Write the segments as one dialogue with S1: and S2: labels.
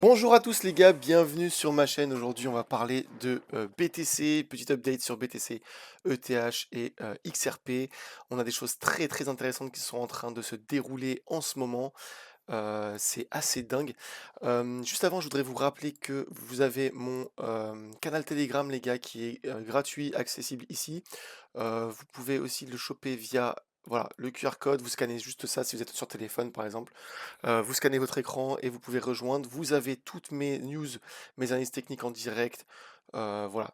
S1: Bonjour à tous les gars, bienvenue sur ma chaîne. Aujourd'hui, on va parler de BTC, petit update sur BTC, ETH et XRP. On a des choses très intéressantes qui sont en train de se dérouler en ce moment. C'est assez dingue. Juste avant, je voudrais vous rappeler que vous avez mon canal Telegram, les gars, qui est gratuit, accessible ici. Vous pouvez aussi le choper via voilà, le QR code. Vous scannez juste ça si vous êtes sur téléphone, par exemple. Vous scannez votre écran et vous pouvez rejoindre. Vous avez toutes mes news, mes analyses techniques en direct. Voilà,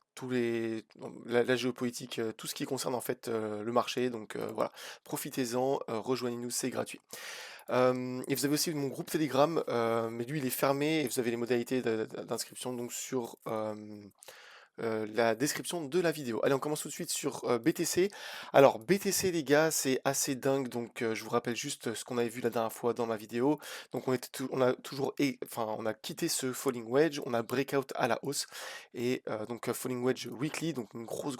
S1: la géopolitique, tout ce qui concerne en fait le marché. Donc voilà, profitez-en, rejoignez-nous, c'est gratuit. Et vous avez aussi mon groupe Telegram, mais lui il est fermé et vous avez les modalités d'inscription donc sur la description de la vidéo. Allez, on commence tout de suite sur BTC. Alors, BTC, les gars, c'est assez dingue. Donc, je vous rappelle juste ce qu'on avait vu la dernière fois dans ma vidéo. Donc, on a toujours, enfin, on a quitté ce falling wedge. On a breakout à la hausse et donc falling wedge weekly, donc une grosse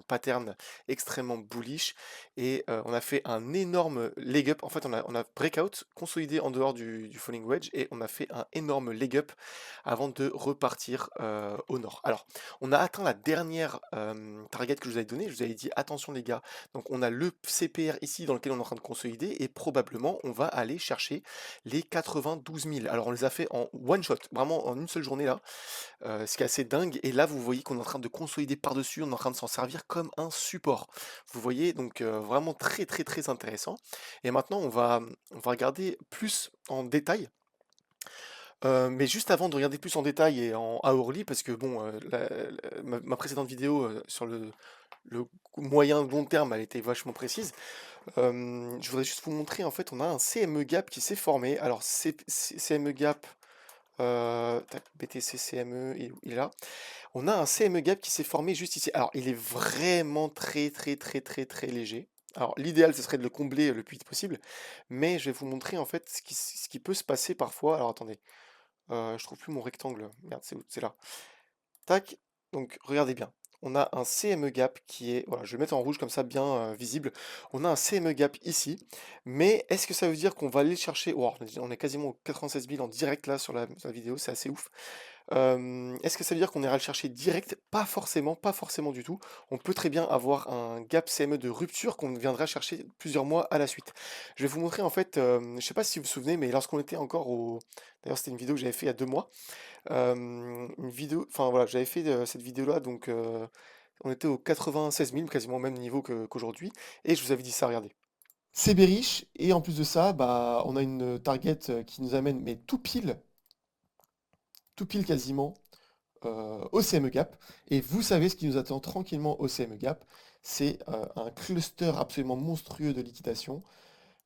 S1: pattern extrêmement bullish. Et on a fait un énorme leg up. En fait, on a breakout consolidé en dehors du falling wedge et on a fait un énorme leg up avant de repartir au nord. Alors, on a atteint la dernière target que je vous avais donnée. Je vous avais dit attention les gars. Donc on a le CPR ici dans lequel on est en train de consolider et probablement on va aller chercher les 92 000. Alors on les a fait en one shot, vraiment en une seule journée là, ce qui est assez dingue. Et là vous voyez qu'on est en train de consolider par-dessus, on est en train de s'en servir comme un support. Vous voyez donc vraiment très intéressant. Et maintenant on va regarder plus en détail. Mais juste avant de regarder plus en détail et en hourly, parce que bon, ma précédente vidéo sur le moyen long terme, elle était vachement précise. Je voudrais juste vous montrer, en fait, on a un CME gap qui s'est formé. Alors, CME gap, tac, BTC CME, il est là. On a un CME gap qui s'est formé juste ici. Alors, il est vraiment très léger. Alors, l'idéal, ce serait de le combler le plus vite possible, mais je vais vous montrer en fait ce qui peut se passer parfois. Alors, attendez. Je trouve plus mon rectangle. Merde, c'est où? C'est là. Tac. Donc regardez bien. On a un CME gap qui est, voilà, je vais le mettre en rouge comme ça, bien visible. On a un CME gap ici, mais est-ce que ça veut dire qu'on va aller le chercher? Wow, on est quasiment au 96 000 en direct là sur la vidéo, c'est assez ouf. Est-ce que ça veut dire qu'on ira le chercher direct? Pas forcément du tout. On peut très bien avoir un gap CME de rupture qu'on viendra chercher plusieurs mois à la suite. Je vais vous montrer en fait, je sais pas si vous vous souvenez, mais lorsqu'on était encore au... D'ailleurs, c'était une vidéo que j'avais fait il y a 2 mois. Une vidéo, enfin voilà, j'avais fait cette vidéo-là, donc on était au 96 000, quasiment au même niveau qu'aujourd'hui, et je vous avais dit ça, regardez. C'est bearish, et en plus de ça, bah, on a une target qui nous amène, mais tout pile quasiment, au CME Gap. Et vous savez ce qui nous attend tranquillement au CME Gap, c'est un cluster absolument monstrueux de liquidation.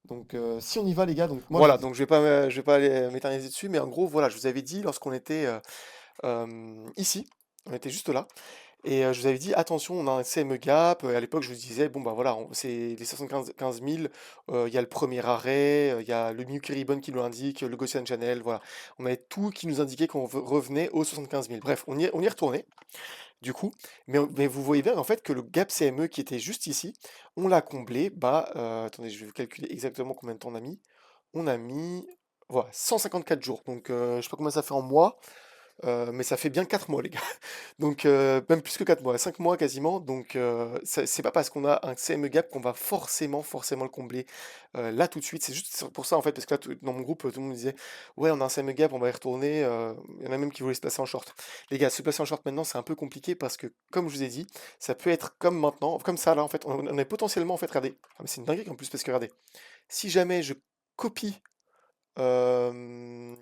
S1: Donc si on y va les gars, donc moi voilà, donc je vais pas aller m'éterniser dessus, mais en gros voilà, je vous avais dit lorsqu'on était ici, on était juste là, et je vous avais dit attention, on a un CME gap. À l'époque, je vous disais bon bah voilà, c'est les 75 000. Il y a le premier arrêt, il y a le Miyuki Ribbon qui nous l'indique, le Gaussian Channel, voilà. On avait tout qui nous indiquait qu'on revenait aux 75 000. Bref, on y est retourné du coup, mais vous voyez bien en fait que le gap CME qui était juste ici, on l'a comblé. Bah attendez, je vais vous calculer exactement combien de temps on a mis. On a mis voilà 154 jours. Donc je sais pas combien ça fait en mois. Mais ça fait bien 4 mois, les gars. Donc, même plus que 4 mois, 5 mois quasiment. Donc, c'est pas parce qu'on a un CME gap qu'on va forcément le combler là tout de suite. C'est juste pour ça, en fait, parce que là, dans mon groupe, tout le monde disait, ouais, on a un CME gap, on va y retourner. Il y en a même qui voulaient se placer en short. Les gars, se placer en short maintenant, c'est un peu compliqué parce que, comme je vous ai dit, ça peut être comme maintenant, comme ça, là, en fait. On est potentiellement, en fait, regardez. Ah, mais c'est une dinguerie en plus, parce que regardez, si jamais je copie euh,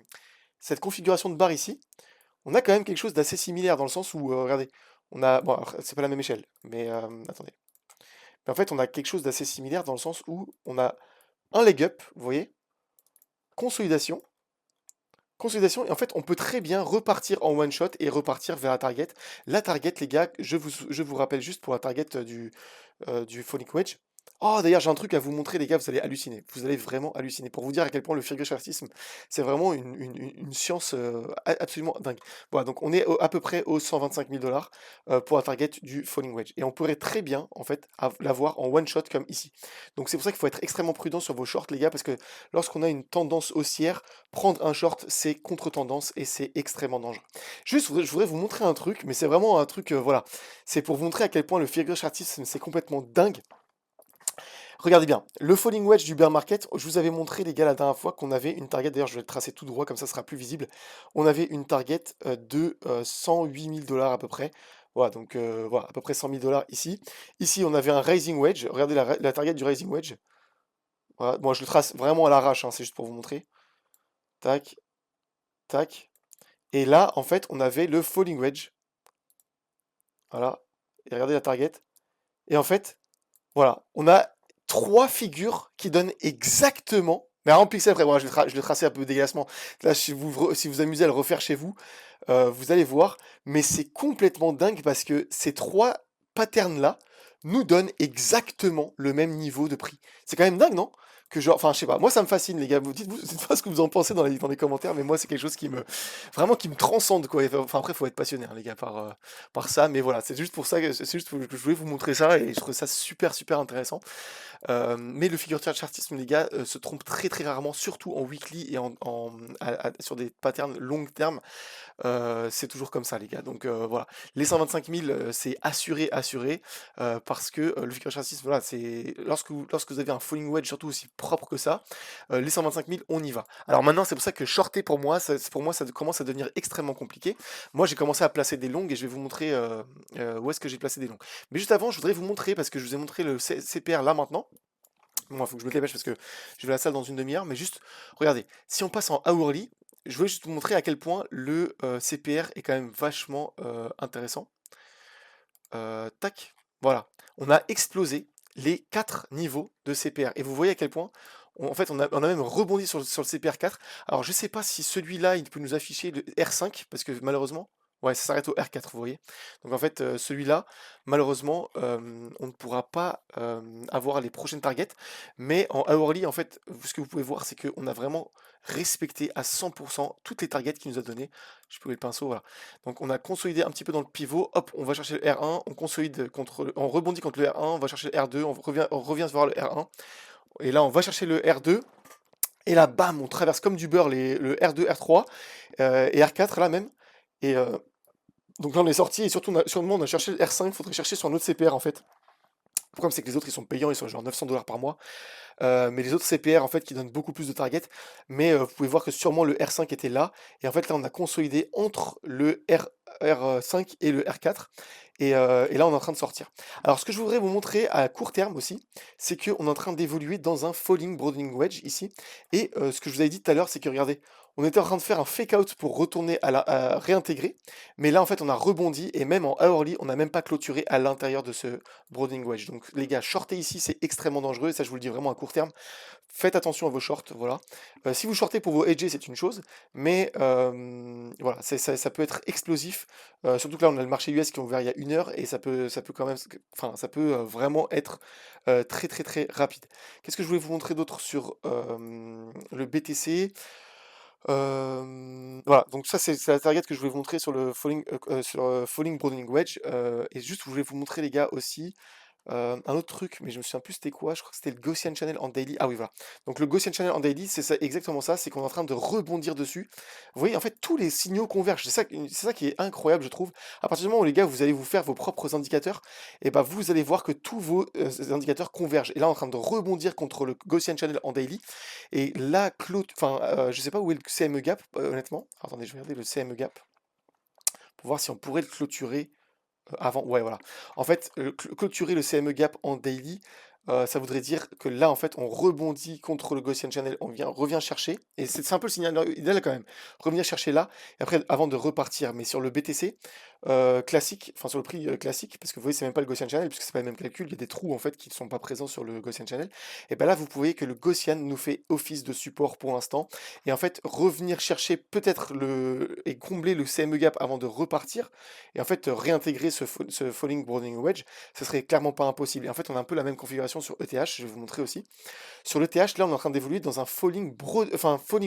S1: cette configuration de barre ici, on a quand même quelque chose d'assez similaire dans le sens où, regardez, on a, bon, alors, c'est pas la même échelle, mais attendez. Mais en fait, on a quelque chose d'assez similaire dans le sens où on a un leg up, vous voyez, consolidation, consolidation, et en fait, on peut très bien repartir en one shot et repartir vers la target. La target, les gars, je vous rappelle juste pour la target du falling wedge. Oh, d'ailleurs, j'ai un truc à vous montrer, les gars, vous allez halluciner. Vous allez vraiment halluciner. Pour vous dire à quel point le Firgochartisme, c'est vraiment une science absolument dingue. Voilà, donc on est à peu près aux 125 000 dollars pour un target du Falling Wedge. Et on pourrait très bien, en fait, l'avoir en one shot comme ici. Donc c'est pour ça qu'il faut être extrêmement prudent sur vos shorts, les gars, parce que lorsqu'on a une tendance haussière, prendre un short, c'est contre-tendance et c'est extrêmement dangereux. Juste, je voudrais vous montrer un truc, mais c'est vraiment un truc, voilà. C'est pour vous montrer à quel point le Firgochartisme, c'est complètement dingue. Regardez bien, le falling wedge du bear market, je vous avais montré les gars la dernière fois qu'on avait une target, d'ailleurs je vais le tracer tout droit comme ça sera plus visible. On avait une target de 108 000 dollars à peu près. Voilà, donc voilà, à peu près 100 000 dollars ici. Ici on avait un rising wedge, regardez la target du rising wedge. Voilà, moi je le trace vraiment à l'arrache, hein, c'est juste pour vous montrer. Tac, tac. Et là en fait on avait le falling wedge. Voilà, et regardez la target. Et en fait, voilà, on a trois figures qui donnent exactement, mais en pixel près, voilà, je l'ai tracé un peu dégueulassement. Là, si vous amusez à le refaire chez vous, vous allez voir, mais c'est complètement dingue parce que ces trois patterns-là nous donnent exactement le même niveau de prix. C'est quand même dingue, non? Que genre, enfin, je sais pas, moi ça me fascine, les gars. Dites-moi ce que vous en pensez dans les commentaires, mais moi c'est quelque chose vraiment qui me transcende, quoi. Enfin, après, faut être passionné, hein, les gars, par ça, mais voilà, c'est juste pour ça c'est juste que je voulais vous montrer ça et je trouve ça super, super intéressant. Mais le figure chartisme, les gars, se trompe très, très rarement, surtout en weekly et sur des patterns long terme. C'est toujours comme ça, les gars. Donc voilà, les 125 000, c'est assuré, assuré, parce que le figure chartisme, voilà, c'est lorsque vous avez un falling wedge, surtout aussi propre que ça, les 125 000, on y va. Alors maintenant, c'est pour ça que shorter pour moi, ça commence à devenir extrêmement compliqué. Moi, j'ai commencé à placer des longues et je vais vous montrer où est-ce que j'ai placé des longues. Mais juste avant, je voudrais vous montrer, parce que je vous ai montré le CPR là maintenant. Bon, il faut que je me dépêche parce que je vais à la salle dans une demi-heure, mais juste, regardez, si on passe en hourly, je veux juste vous montrer à quel point le CPR est quand même vachement intéressant. Tac, voilà, on a explosé les 4 niveaux de CPR. Et vous voyez à quel point, en fait, on a même rebondi sur le CPR 4. Alors, je sais pas si celui-là, il peut nous afficher le R5, parce que malheureusement, ouais, ça s'arrête au R4, vous voyez. Donc, en fait, celui-là, malheureusement, on ne pourra pas avoir les prochaines targets. Mais en hourly, en fait, ce que vous pouvez voir, c'est qu'on a vraiment respecté à 100% toutes les targets qu'il nous a données. Je peux le pinceau, voilà. Donc on a consolidé un petit peu dans le pivot, hop, on va chercher le R1, on consolide on rebondit contre le R1, on va chercher le R2, on revient voir le R1, et là on va chercher le R2, et là bam, on traverse comme du beurre le R2, R3, et R4 là même, et donc là on est sorti, et surtout sûrement on a cherché le R5, il faudrait chercher sur un autre CPR en fait. Le problème c'est que les autres ils sont payants, ils sont genre 900 dollars par mois. Mais les autres CPR en fait qui donnent beaucoup plus de targets. Mais vous pouvez voir que sûrement le R5 était là. Et en fait là on a consolidé entre le R5 et le R4. Et là on est en train de sortir. Alors ce que je voudrais vous montrer à court terme aussi, c'est qu'on est en train d'évoluer dans un falling broadening wedge ici. Et ce que je vous avais dit tout à l'heure, c'est que regardez, on était en train de faire un fake out pour retourner à réintégrer. Mais là en fait on a rebondi et même en hourly on n'a même pas clôturé à l'intérieur de ce broadening wedge. Donc les gars, shorter ici c'est extrêmement dangereux. Et ça je vous le dis vraiment à court terme. Faites attention à vos shorts, voilà. Si vous shortez pour vos hedges, c'est une chose, mais voilà, ça peut être explosif. Surtout que là, on a le marché US qui est ouvert il y a une heure et ça peut quand même, enfin, ça peut vraiment être très très très rapide. Qu'est-ce que je voulais vous montrer d'autre sur le BTC? Voilà, donc ça c'est la target que je voulais vous montrer sur Falling Broadening Wedge. Et juste, je voulais vous montrer les gars aussi. Un autre truc, mais je me souviens plus c'était quoi, je crois que c'était le Gaussian Channel en daily. Ah oui, voilà. Donc le Gaussian Channel en daily, c'est ça, exactement ça, c'est qu'on est en train de rebondir dessus. Vous voyez, en fait, tous les signaux convergent. C'est ça qui est incroyable, je trouve. À partir du moment où les gars, vous allez vous faire vos propres indicateurs, et ben vous allez voir que tous vos indicateurs convergent. Et là, on est en train de rebondir contre le Gaussian Channel en daily. Et là, enfin, je sais pas où est le CME gap, honnêtement. Attendez, je vais regarder le CME gap pour voir si on pourrait le clôturer. Avant, ouais, voilà. En fait, clôturer le CME gap en daily, ça voudrait dire que là, en fait, on rebondit contre le Gaussian Channel, revient chercher, et c'est un peu le signal idéal quand même. Revenir chercher là, et après, avant de repartir. Mais sur le BTC, classique, enfin sur le prix classique, parce que vous voyez, c'est même pas le Gaussian Channel, puisque c'est pas le même calcul, il y a des trous en fait qui ne sont pas présents sur le Gaussian Channel. Et ben là, vous voyez que le Gaussian nous fait office de support pour l'instant, et en fait, revenir chercher peut-être et combler le CME gap avant de repartir, et en fait, réintégrer ce Falling Broadening Wedge, ce serait clairement pas impossible. Et en fait, on a un peu la même configuration sur ETH, je vais vous montrer aussi. Sur l'ETH, là, on est en train d'évoluer dans un falling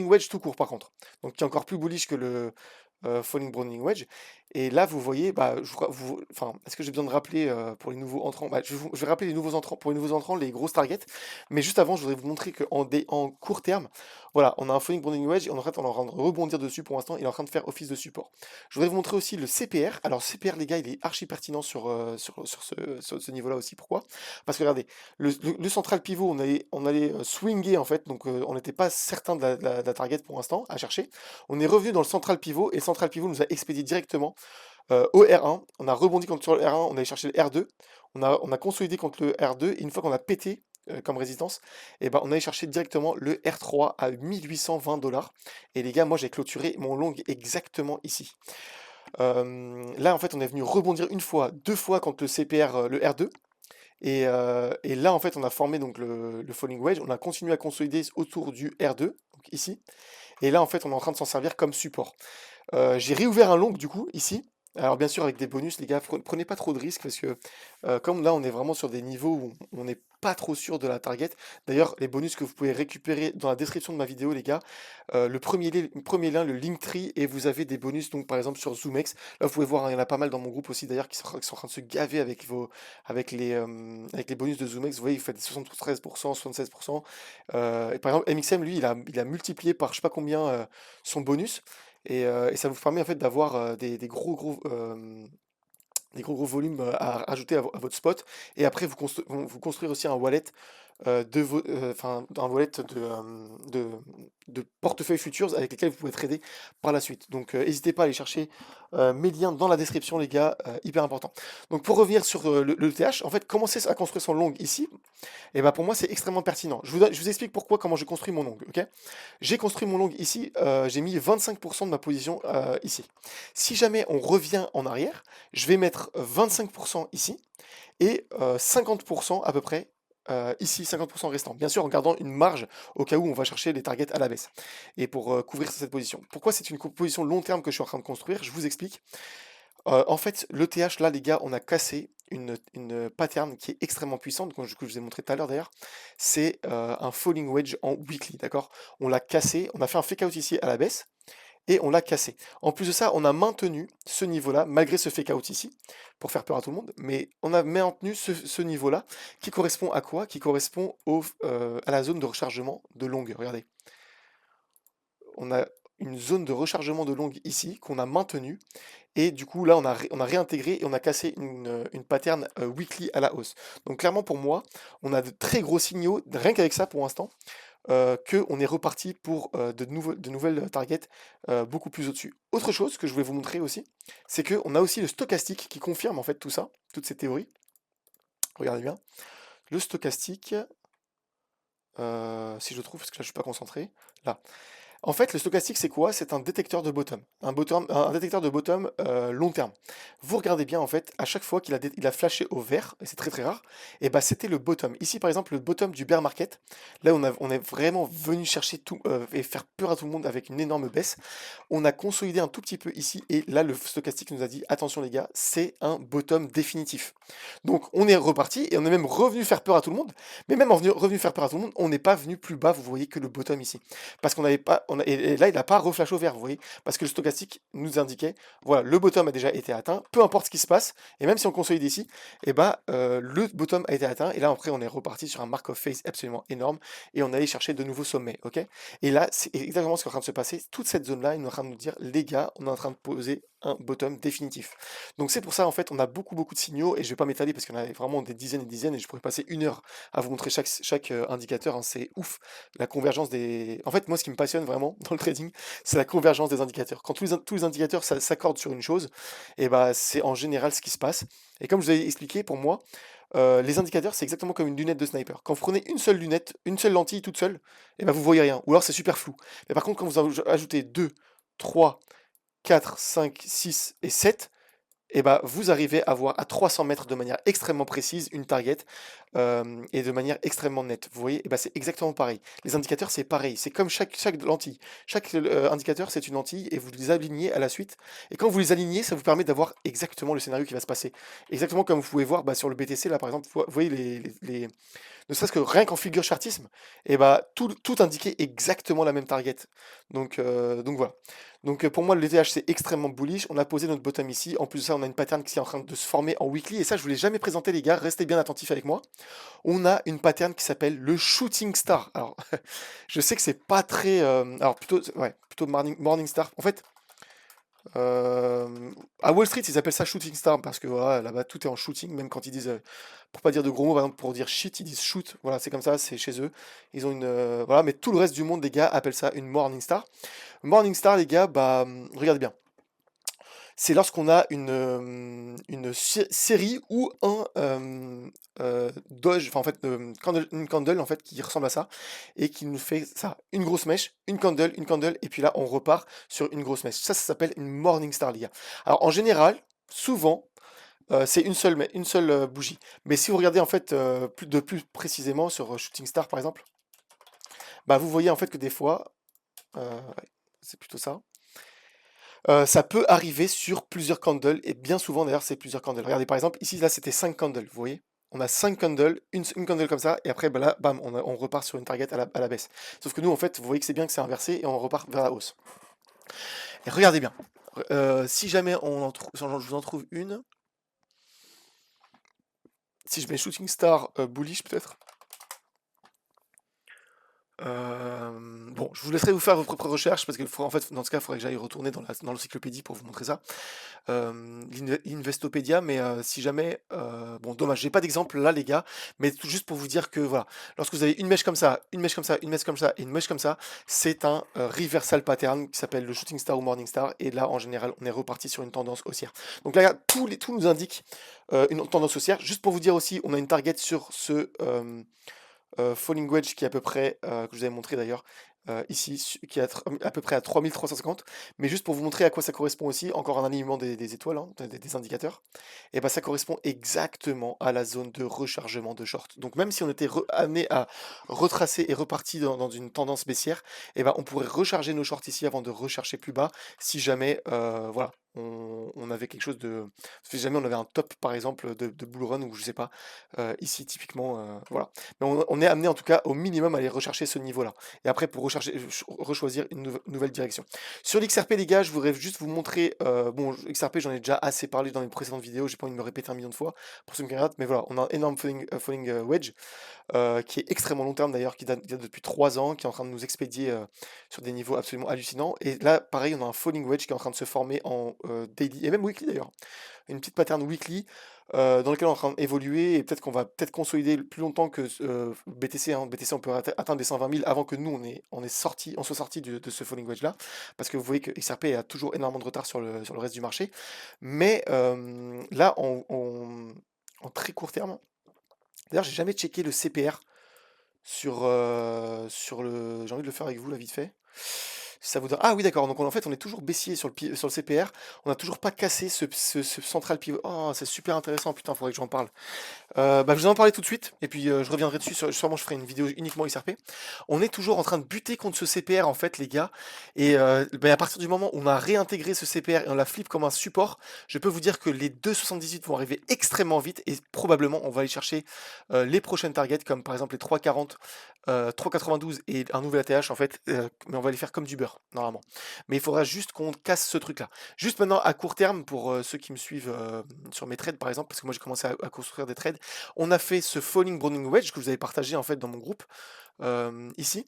S1: wedge tout court, par contre. Donc, qui est encore plus bullish que le falling broadening wedge. Et là, vous voyez, bah, enfin, est-ce que j'ai besoin de rappeler pour les nouveaux entrants? Bah, je vais rappeler les nouveaux entrants, pour les nouveaux entrants, les grosses targets. Mais juste avant, je voudrais vous montrer en court terme, voilà, on a un falling broadening wedge et en fait, on est en train de rebondir dessus pour l'instant. Il est en train de faire office de support. Je voudrais vous montrer aussi le CPR. Alors, CPR, les gars, il est archi pertinent sur ce niveau-là aussi. Pourquoi? Parce que regardez, le central pivot, on allait swinger en fait, donc on n'était pas certain de la target pour l'instant à chercher. On est revenu dans le central pivot et le central pivot nous a expédié directement au R1. On a rebondi contre sur le R1, on allait chercher le R2. On a consolidé contre le R2 et une fois qu'on a pété comme résistance, et ben, on allait chercher directement le R3 à 1820 $. Et les gars, moi j'ai clôturé mon long exactement ici. Là en fait on est venu rebondir une fois, deux fois contre le CPR, le R2. Et là, en fait, on a formé donc le falling wedge, on a continué à consolider autour du R2, donc ici. Et là, en fait, on est en train de s'en servir comme support. J'ai réouvert un long du coup ici. Alors bien sûr avec des bonus, les gars, prenez pas trop de risques parce que comme là on est vraiment sur des niveaux où on n'est pas trop sûr de la target. D'ailleurs, les bonus que vous pouvez récupérer dans la description de ma vidéo, les gars, le premier lien, le Linktree, et vous avez des bonus, donc par exemple sur ZoomX. Là, vous pouvez voir, hein, il y en a pas mal dans mon groupe aussi d'ailleurs qui sont en train de se gaver avec les bonus de ZoomX. Vous voyez, il fait des 73%, 76%. Et par exemple, MXM, lui, il a multiplié par je sais pas combien son bonus. Et ça vous permet en fait d'avoir des gros volumes à rajouter à votre spot. Et après, vous construire aussi un wallet enfin, un wallet de portefeuilles futurs avec lesquels vous pouvez trader par la suite. Donc, n'hésitez pas à aller chercher mes liens dans la description, les gars, hyper important. Donc, pour revenir sur le TH, en fait, commencer à construire son long ici, et ben pour moi, c'est extrêmement pertinent. Je vous explique pourquoi, comment j'ai construit mon long, ok? J'ai construit mon long ici, j'ai mis 25% de ma position ici. Si jamais on revient en arrière, je vais mettre 25% ici et 50% à peu près ici, 50% restant. Bien sûr, en gardant une marge au cas où on va chercher les targets à la baisse et pour couvrir cette position. Pourquoi c'est une position long terme que je suis en train de construire? Je vous explique. En fait, l'ETH, là, les gars, on a cassé une pattern qui est extrêmement puissante, que je vous ai montré tout à l'heure d'ailleurs. C'est un falling wedge en weekly, d'accord? On l'a cassé, on a fait un fake out ici à la baisse et on l'a cassé. En plus de ça, on a maintenu ce niveau-là, malgré ce fake out ici, pour faire peur à tout le monde, mais on a maintenu ce niveau-là qui correspond à quoi? Qui correspond à la zone de rechargement de longue. Regardez, on a une zone de rechargement de longue ici qu'on a maintenue. Et du coup, là, on a réintégré et on a cassé une pattern weekly à la hausse. Donc clairement, pour moi, on a de très gros signaux, rien qu'avec ça pour l'instant, qu'on est reparti pour de nouvelles targets beaucoup plus au-dessus. Autre chose que je voulais vous montrer aussi, c'est qu'on a aussi le stochastique qui confirme en fait tout ça, toutes ces théories. Regardez bien. Le stochastique, si je le trouve, parce que là je suis pas concentré, là. En fait, le stochastique, c'est quoi? C'est un détecteur de bottom. Un détecteur de bottom long terme. Vous regardez bien, en fait, à chaque fois qu'il a flashé au vert, et c'est très très rare, et bah c'était le bottom. Ici, par exemple, le bottom du bear market, là, on est vraiment venu chercher tout et faire peur à tout le monde avec une énorme baisse. On a consolidé un tout petit peu ici, et là, le stochastique nous a dit, attention les gars, c'est un bottom définitif. Donc, on est reparti, et on est même revenu faire peur à tout le monde, mais même revenu faire peur à tout le monde, on n'est pas venu plus bas, vous voyez, que le bottom ici. Parce qu'on n'avait pas, et là, il n'a pas reflash au vert, vous voyez, parce que le stochastique nous indiquait, voilà, le bottom a déjà été atteint, peu importe ce qui se passe, et même si on consolide ici, et bah, le bottom a été atteint, et là, après, on est reparti sur un mark of face absolument énorme, et on allait chercher de nouveaux sommets, ok? Et là, c'est exactement ce qui est en train de se passer, toute cette zone-là, il est en train de nous dire, les gars, on est en train de poser un bottom définitif. Donc c'est pour ça, en fait, on a beaucoup, beaucoup de signaux, et je vais pas m'étaler parce qu'on a vraiment des dizaines et des dizaines, et je pourrais passer une heure à vous montrer chaque indicateur, hein, c'est ouf, la convergence des... En fait, moi, ce qui me passionne vraiment dans le trading, c'est la convergence des indicateurs. Quand tous les indicateurs s'accordent sur une chose, et bah, c'est en général ce qui se passe. Et comme je vous avais expliqué, pour moi, les indicateurs, c'est exactement comme une lunette de sniper. Quand vous prenez une seule lunette, une seule lentille toute seule, et ben vous voyez rien. Ou alors c'est super flou. Mais par contre, quand vous ajoutez 2, 3, 4, 5, 6 et 7, et bah, vous arrivez à voir à 300 mètres de manière extrêmement précise une target et de manière extrêmement nette. Vous voyez? Et bah, c'est exactement pareil. Les indicateurs, c'est pareil. C'est comme chaque lentille. Chaque indicateur, c'est une lentille et vous les alignez à la suite. Et quand vous les alignez, ça vous permet d'avoir exactement le scénario qui va se passer. Exactement comme vous pouvez voir bah, sur le BTC, là par exemple, vous voyez ne serait-ce que rien qu'en figure chartisme, et bah, tout indiquait exactement la même target. Donc voilà. Pour moi, le DTH, c'est extrêmement bullish. On a posé notre bottom ici. En plus de ça, on a une pattern qui est en train de se former en weekly. Et ça, je ne vous l'ai jamais présenté, les gars. Restez bien attentifs avec moi. On a une pattern qui s'appelle le Shooting Star. Alors, je sais que c'est pas très. Alors, plutôt, ouais, plutôt Morning Star. En fait, à Wall Street, ils appellent ça Shooting Star parce que voilà, là-bas, tout est en shooting. Même quand ils disent, pour pas dire de gros mots, par exemple, pour dire shit, ils disent shoot. Voilà, c'est comme ça, c'est chez eux. Ils ont une. Voilà, mais tout le reste du monde, les gars, appelle ça une Morning Star. Morning Star, les gars, bah, regardez bien. C'est lorsqu'on a une série ou un doge, enfin en fait une candle en fait qui ressemble à ça et qui nous fait ça, une grosse mèche, une candle, et puis là on repart sur une grosse mèche. Ça s'appelle une morning star, les gars. Alors en général, souvent, c'est une seule bougie. Mais si vous regardez en fait plus précisément sur Shooting Star par exemple, bah vous voyez en fait que des fois, ouais, c'est plutôt ça. Ça peut arriver sur plusieurs candles et bien souvent d'ailleurs c'est plusieurs candles. Regardez par exemple ici là c'était 5 candles, vous voyez? On a 5 candles, une candle comme ça et après bah là bam on repart sur une target à la baisse. Sauf que nous en fait vous voyez que c'est bien que c'est inversé et on repart vers la hausse. Et regardez bien, si jamais je vous en trouve une, si je mets Shooting Star bullish peut-être. Bon, je vous laisserai vous faire vos propres recherches parce que en fait, dans ce cas, il faudrait que j'aille retourner dans l'encyclopédie pour vous montrer ça. L'Investopédia, mais si jamais, bon, dommage, j'ai pas d'exemple là, les gars, mais tout juste pour vous dire que voilà, lorsque vous avez une mèche comme ça, une mèche comme ça, une mèche comme ça et une mèche comme ça, c'est un reversal pattern qui s'appelle le Shooting Star ou Morning Star. Et là, en général, on est reparti sur une tendance haussière. Donc là, tout nous indique une tendance haussière. Juste pour vous dire aussi, on a une target sur ce. Falling Wedge qui est à peu près, que je vous avais montré d'ailleurs, ici, qui est à peu près à 3350. Mais juste pour vous montrer à quoi ça correspond aussi, encore un alignement des étoiles, hein, des indicateurs, et ben ça correspond exactement à la zone de rechargement de short. Donc même si on était amené à retracer et reparti dans une tendance baissière, et ben on pourrait recharger nos shorts ici avant de rechercher plus bas si jamais voilà, on avait quelque chose de. Si jamais on avait un top par exemple de bull run ou je sais pas, ici typiquement, voilà. Mais on est amené en tout cas au minimum à aller rechercher ce niveau-là. Et après pour rechoisir une nouvelle direction. Sur l'XRP les gars, je voudrais juste vous montrer, bon XRP j'en ai déjà assez parlé dans les précédentes vidéos, j'ai pas envie de me répéter un million de fois pour ceux qui regardent, mais voilà, on a un énorme falling wedge qui est extrêmement long terme d'ailleurs, qui date depuis 3 ans, qui est en train de nous expédier sur des niveaux absolument hallucinants. Et là pareil, on a un falling wedge qui est en train de se former en daily et même weekly d'ailleurs. Une petite pattern weekly dans lequel on est en train d'évoluer et peut-être qu'on va peut-être consolider plus longtemps que BTC. Hein. BTC, on peut atteindre les 120 000 avant que nous, on soit sorti de ce falling wedge là. Parce que vous voyez que XRP a toujours énormément de retard sur le reste du marché. Mais là, en très court terme, d'ailleurs, j'ai jamais checké le CPR sur le. J'ai envie de le faire avec vous là vite fait. Ça vous donne. Ah oui, d'accord. Donc en fait, on est toujours baissier sur le CPR. On n'a toujours pas cassé ce central pivot. Oh, c'est super intéressant. Putain, faudrait que j'en parle. Bah, je vous en parler tout de suite, et puis je reviendrai dessus, sûrement je ferai une vidéo uniquement XRP. On est toujours en train de buter contre ce CPR en fait les gars, et bah, à partir du moment où on a réintégré ce CPR et on la flip comme un support, je peux vous dire que les 2,78 vont arriver extrêmement vite, et probablement on va aller chercher les prochaines targets, comme par exemple les 3,40, 3,92 et un nouvel ATH en fait, mais on va les faire comme du beurre, normalement. Mais il faudra juste qu'on casse ce truc là. Juste maintenant à court terme, pour ceux qui me suivent sur mes trades par exemple, parce que moi j'ai commencé à construire des trades, on a fait ce Falling Browning Wedge que vous avez partagé en fait dans mon groupe ici.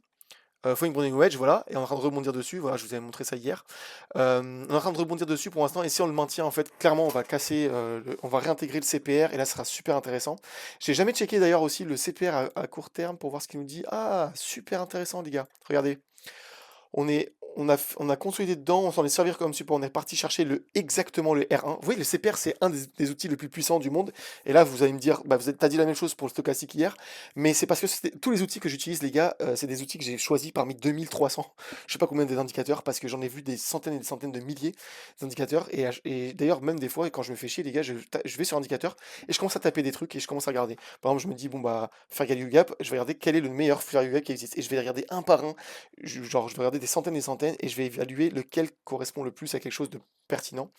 S1: Falling Browning Wedge, voilà, et on est en train de rebondir dessus. Voilà, je vous avais montré ça hier. On est en train de rebondir dessus pour l'instant, et si on le maintient, en fait, clairement, on va casser, on va réintégrer le CPR, et là, ce sera super intéressant. J'ai jamais checké d'ailleurs aussi le CPR à court terme pour voir ce qu'il nous dit. Ah, super intéressant, les gars. Regardez, on on a consolidé dedans, on s'en est servi comme support, on est parti chercher exactement le R1. Vous voyez, le CPR, c'est un des outils les plus puissants du monde. Et là, vous allez me dire, bah, t'as dit la même chose pour le stochastique hier, mais c'est parce que tous les outils que j'utilise, les gars, c'est des outils que j'ai choisis parmi 2300, je sais pas combien d'indicateurs, parce que j'en ai vu des centaines et des centaines de milliers d'indicateurs. Et d'ailleurs, même des fois, quand je me fais chier, les gars, je vais sur indicateur et je commence à taper des trucs et je commence à regarder. Par exemple, je me dis, bon, bah, faire value gap, je vais regarder quel est le meilleur fair value gap qui existe. Et je vais regarder un par un, genre, je vais regarder des centaines et des centaines et je vais évaluer lequel correspond le plus à quelque chose de pertinent.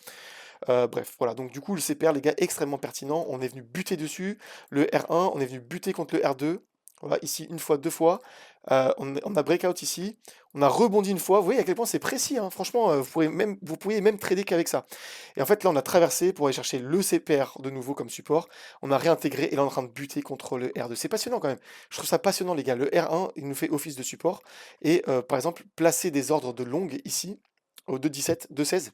S1: Bref, voilà. Donc, du coup, le CPR, les gars, extrêmement pertinent. On est venu buter dessus. Le R1, on est venu buter contre le R2. Voilà, ici, une fois, deux fois. On a breakout ici. On a rebondi une fois. Vous voyez à quel point c'est précis, hein. Franchement, vous pourriez même trader qu'avec ça. Et en fait, là, on a traversé pour aller chercher le CPR de nouveau comme support. On a réintégré et là, on est en train de buter contre le R2. C'est passionnant quand même. Je trouve ça passionnant, les gars. Le R1, il nous fait office de support. Et par exemple, placer des ordres de longue ici, au 2,17, 2,16.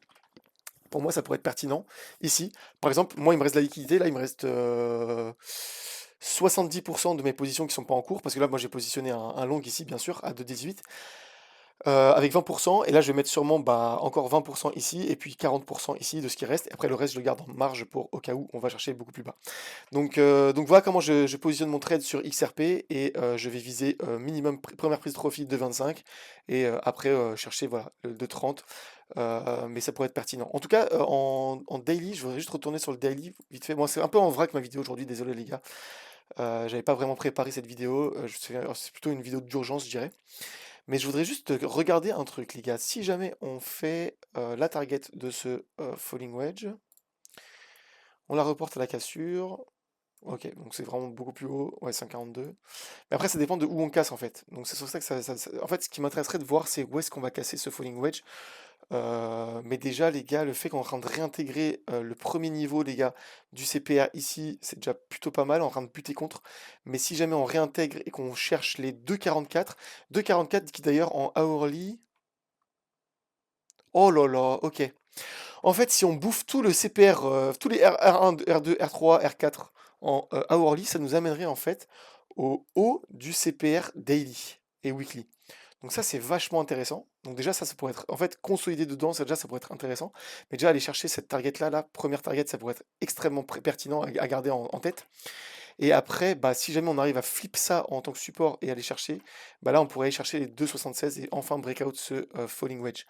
S1: Pour moi, ça pourrait être pertinent ici. Par exemple, moi, il me reste de la liquidité. Là, il me reste 70% de mes positions qui sont pas en cours. Parce que là, moi, j'ai positionné un long ici, bien sûr, à 2,18. Avec 20%. Et là, je vais mettre sûrement bah, encore 20% ici. Et puis 40% ici de ce qui reste. Et après, le reste, je le garde en marge pour au cas où on va chercher beaucoup plus bas. Donc voilà comment je positionne mon trade sur XRP. Et je vais viser minimum première prise de profit de 25. Et après, chercher voilà, de 30. Mais ça pourrait être pertinent. En tout cas, en daily, je voudrais juste retourner sur le daily vite fait. Moi, c'est un peu en vrac ma vidéo aujourd'hui, désolé les gars. J'avais pas vraiment préparé cette vidéo. C'est plutôt une vidéo d'urgence, je dirais. Mais je voudrais juste regarder un truc, les gars. Si jamais on fait la target de ce falling wedge, on la reporte à la cassure. Ok, donc c'est vraiment beaucoup plus haut. Ouais, 142. Mais après, ça dépend de où on casse en fait. Donc c'est sur ça que en fait, ce qui m'intéresserait de voir, c'est où est-ce qu'on va casser ce falling wedge. Mais déjà, les gars, le fait qu'on est en train de réintégrer le premier niveau, les gars, du CPA ici, c'est déjà plutôt pas mal, en train de buter contre. Mais si jamais on réintègre et qu'on cherche les 2,44 qui d'ailleurs en hourly. Oh là là, ok. En fait, si on bouffe tout le CPR, tous les R1, R2, R3, R4 en hourly, ça nous amènerait en fait au haut du CPR daily et weekly. Donc ça, c'est vachement intéressant. Donc déjà, ça pourrait être, en fait, consolider dedans, ça déjà, ça pourrait être intéressant. Mais déjà, aller chercher cette target-là, la première target, ça pourrait être extrêmement pertinent à garder en tête. Et après, bah, si jamais on arrive à flip ça en tant que support et aller chercher, bah là, on pourrait aller chercher les 2,76 et enfin breakout ce falling wedge.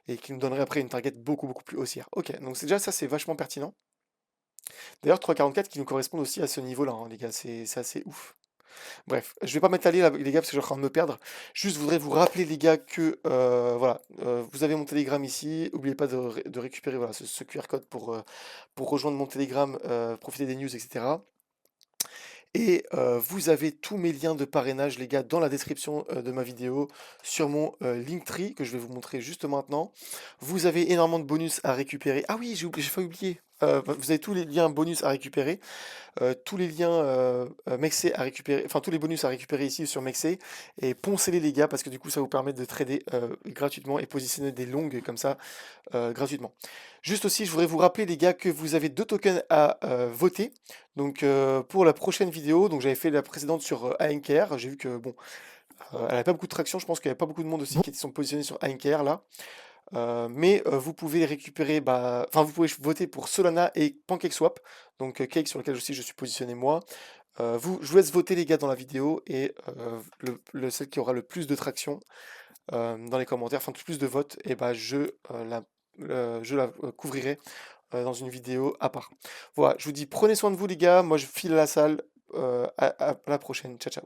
S1: Et qui nous donnerait après une target beaucoup, beaucoup plus haussière. Ok, donc c'est déjà, ça, c'est vachement pertinent. D'ailleurs, 3,44 qui nous correspondent aussi à ce niveau-là, hein, les gars, c'est assez ouf. Bref, je vais pas m'étaler là, les gars, parce que je suis en train de me perdre. Juste, je voudrais vous rappeler, les gars, que voilà, vous avez mon Telegram ici. N'oubliez pas de récupérer voilà, ce QR code pour rejoindre mon Telegram, profiter des news, etc. Et vous avez tous mes liens de parrainage, les gars, dans la description de ma vidéo, sur mon Linktree, que je vais vous montrer juste maintenant. Vous avez énormément de bonus à récupérer. Ah oui, j'ai failli oublier. Vous avez tous les liens bonus à récupérer. Tous les liens Mexer à récupérer, enfin tous les bonus à récupérer ici sur Mexer et poncez-les les gars parce que du coup ça vous permet de trader gratuitement et positionner des longues comme ça gratuitement. Juste aussi, je voudrais vous rappeler les gars que vous avez deux tokens à voter. Donc pour la prochaine vidéo, donc j'avais fait la précédente sur ANKR, j'ai vu que bon, elle n'avait pas beaucoup de traction, je pense qu'il n'y avait pas beaucoup de monde aussi qui sont positionnés sur ANKR là. Mais vous pouvez récupérer, bah, enfin vous pouvez voter pour Solana et PancakeSwap, donc Cake sur lequel aussi je suis positionné moi. Je vous laisse voter les gars dans la vidéo et celle qui aura le plus de traction dans les commentaires, enfin plus de votes, et bah je la couvrirai dans une vidéo à part. Voilà, je vous dis prenez soin de vous les gars, moi je file à la salle, à la prochaine, ciao ciao.